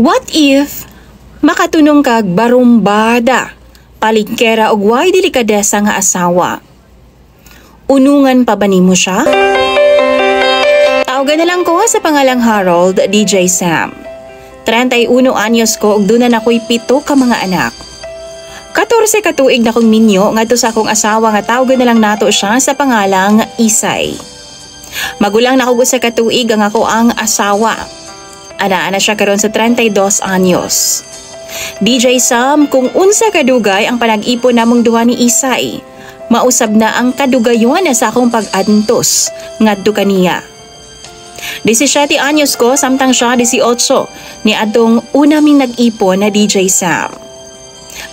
What if makatunong kag barumbada, paligkera og way delikadesa nga asawa? Unungan pa ba nimo siya? Tawagan na lang ko sa pangalang Harold DJ Sam. 31 anyos ko ug dunan ako'y 7 ka mga anak. 14 ka tuig na kong minyo ngadto sa akong asawa nga tawagan na lang nato siya sa pangalang Isay. Magulang na ko sa katuig ang ako ang asawa. Ana siya karon sa 32 anyos. DJ Sam, kung unsa kadugay ang panag-ipon namong duha ni Isay, mausab na ang kadugayon sa akong pag-adtos ngadto kaniya. 17 anyos ko samtang siya 18 ni adtong una ming nag-ipon na DJ Sam.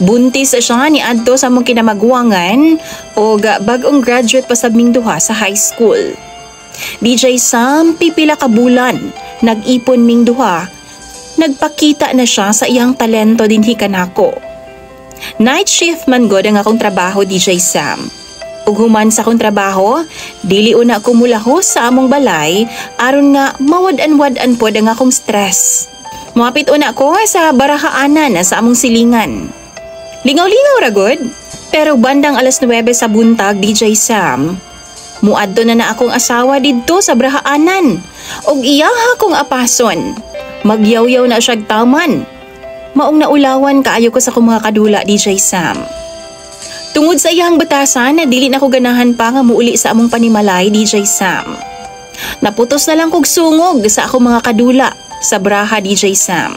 Buntis siya ni adto sa among kinamagwangan o bag-ong graduate pa sab ming duha sa high school. DJ Sam, pipila ka bulan nag-ipon ming duha, nagpakita na siya sa iyang talento dinhi kanako. Night shift man god ang akong trabaho, DJ Sam. Ug human sa akong trabaho, dili una ko mulahos sa among balay aron nga mawad-an-wad-an pod ang akong stress. Muapit una ko sa barahaanan sa among silingan. Lingaw-lingaw ra god, pero bandang alas 9 sa buntag, DJ Sam, muadto na akong asawa didto sa barahaanan ug iyaha kong apason. Magyaw-yaw na siyag taman. Maong naulawan kaayo ko sa akong mga kadula, DJ Sam. Tungod sa iyang batasan na dili na ko ganahan pa nga muuli sa among panimalay, DJ Sam. Naputos na lang kog sungog sa akong mga kadula sa braha, DJ Sam.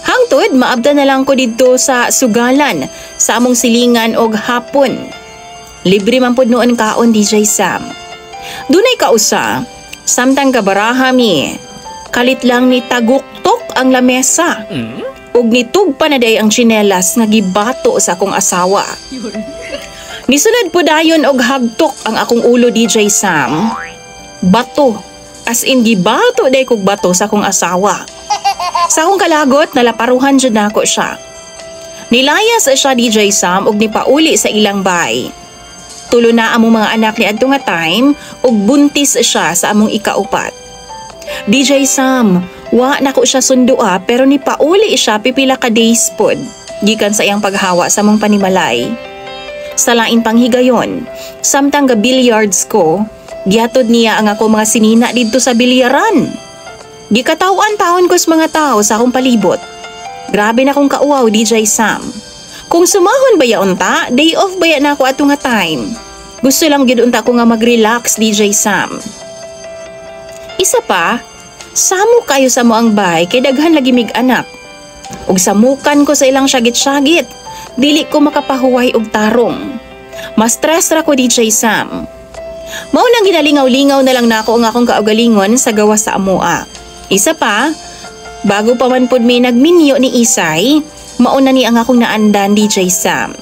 Hangtod, maabda na lang ko didto sa sugalan sa among silingan og hapon. Libre man pod noon kaon, DJ Sam. Dunay kausa, samtang kabaraha mi, kalit lang ni taguktok ang lamesa. Ug nitugpa na day ang tsinelas nga gibato sa akong asawa. Nisunod po dayon og hagtok ang akong ulo, DJ Sam. Bato, as in gibato day kog bato sa akong asawa. Sa akong kalagot, nalaparuhan jud nako siya. Nilayas siya, DJ Sam, og nipauli sa ilang bay. Tulo na among mga anak ni adto nga time ug buntis siya sa among ikaupat. DJ Sam, wa nako siya sundua pero nipauli siya pipila ka days pod gikan sa iyang paghawa sa among panimalay. Sa lain pang higayon, samtang ga billiards ko, gihatod niya ang ako mga sinina didto sa bilyaran. Gikatawan taon ko sa mga tao sa akong palibot. Grabe na kong kauaw, DJ Sam. Kung sumahon ba yaon ta, day off ba na ako ato nga time. Gusto lang gid unta ko nga mag-relax, DJ Sam. Isa pa, samo kayo sa mo ang bay kay daghan lagi mig anak. Ug samukan ko sa ilang syagit-syagit, dili ko makapahuway og tarong. Mas stress ra ko, DJ Sam. Mao nang ginalingaw-lingaw na lang nako ang akong kaugalingon sa gawa sa amoa. Isa pa, bago pa man pod may nagminyo ni Isay, mauna ni ang akong naandan, DJ Sam.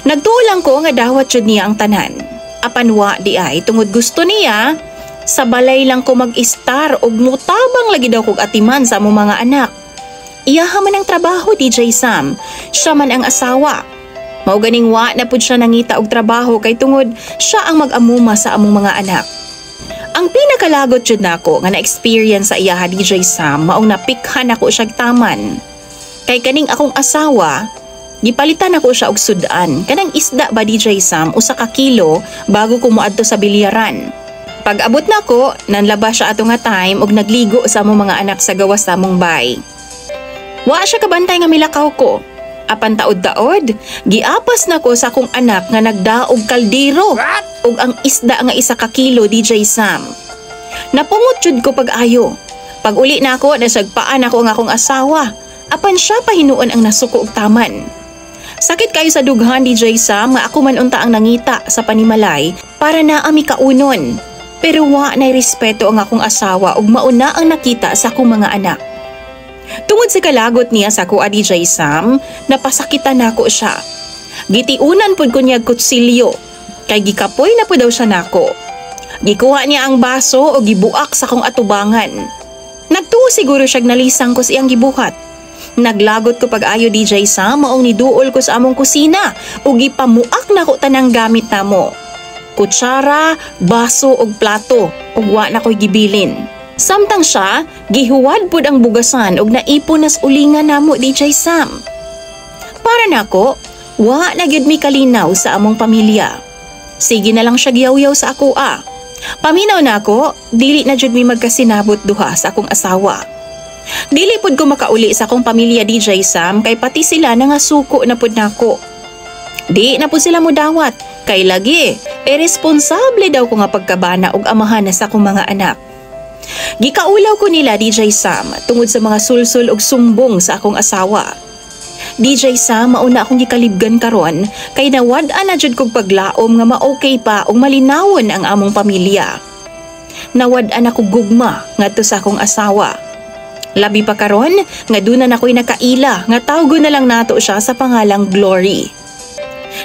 Nagtulang ko nga dawat jud niya ang tanan. Apanwa di ay tungod gusto niya, sa balay lang ko mag-star og mutabang lagi daw kog atiman sa among mga anak. Iyaha man ang trabaho, DJ Sam. Siya man ang asawa. Mao ganing wa na pud siya nangita og trabaho kay tungod siya ang mag-amuma sa among mga anak. Ang pinakalagot jud nako nga na-experience sa iyaha, DJ Sam, maong napikhan ako siya taman. Kay kaning akong asawa, gipalitan ako siya og sudan. Kanang isda ba, DJ Sam, usa ka kilo bago ko moadto sa bilyaran. Pag abot na ko, nanlabas siya ato nga time og nagligo sa among mga anak sa gawas sa among bay. Wa siya kabantay nga milakaw ko. Apan taod-taod, giapas na ko sa akong anak nga nagdaog kaldero ug ang isda nga 1 ka kilo, DJ Sam. Napungot jud ko pag-ayo. Pag uli na ako, nasagpaan ako ang akong asawa. Apan siya pa hinuon ang nasuko og taman. Sakit kayo sa dughan, DJ Sam, nga ako man unta ang nangita sa panimalay para na ami kaunon. Pero wa nay respeto ang akong asawa ug mauna ang nakita sa akong mga anak. Tungod sa kalagot niya sa kuha, DJ Sam, napasakitan nako siya. Gitiunan pud ko niya kutsilyo, kay gikapoy na pud daw siya nako. Gikuha niya ang baso o gibuak sa akong atubangan. Nagtuo siguro siya nalisang ko sa iyang gibuhat. Naglagot ko pag-ayo, DJ Sam, maong niduol ko sa among kusina o gipamuak na ko tanang gamit namo. Kutsara, baso o plato ug wa na ko'y gibilin. Samtang siya, gihuwad pud ang bugasan og naipon nas ulingan namo DJ Sam. Para nako, wa na gyud mi kalinaw sa among pamilya. Sige na lang siya giyaw-yaw sa ako Paminaw na ako, dili na jud mi magkasinabot duha sa akong asawa. Dili pud ko makauli sa akong pamilya DJ Sam kay pati sila nangasuko na pud nako. Di na pud sila mo dawat kay lagi iresponsable daw ko nga pagkabana og amahan na sa akong mga anak. Gikaulaw ko nila DJ Sam tungod sa mga sulsul og sumbong sa akong asawa. DJ Sam, mauna akong gikalibgan karon kay nawad-an na jud kog paglaom nga ma-okay pa og malinawon ang among pamilya. Nawad-an ako gugma ngadto sa akong asawa. Labi pa karon nga duna na ako'y nakaila nga tawgon na lang nato siya sa pangalang Glory.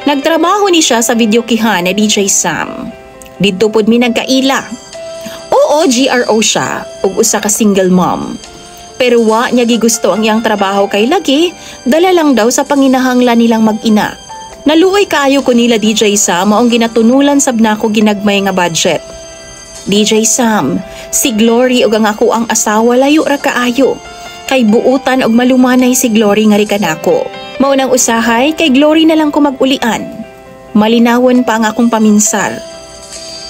Nagtrabaho ni siya sa videokihan na DJ Sam. Didto pod mi nagkaila. Oo, GRO siya ug usa ka single mom. Pero wa niya gigusto ang iyang trabaho kay lagi, dala lang daw sa panginahanglan nilang mag-ina. Naluoy kaayo ko nila DJ Sam maong ginatunulan sab nako ginagmay nga budget. DJ Sam, si Glory ug ang ako ang asawa layo ra kaayo. Kay buutan og malumanay si Glory nga ri kanako. Mao nang usahay kay Glory na lang ko mag-ulian. Malinawon pa ang akong paminsar.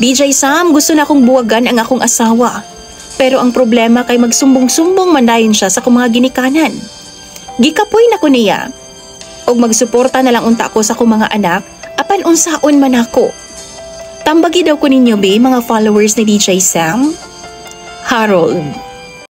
DJ Sam, gusto na akong buwagan ang akong asawa. Pero ang problema kay magsumbong-sumbong mandayon siya sa akong mga ginikanan. Gikapoy na ko niya. Og magsuporta na lang unta ko sa akong mga anak, apan unsaon man ako. Tambagi daw ko ninyo be mga followers ni DJ Sam? Harold.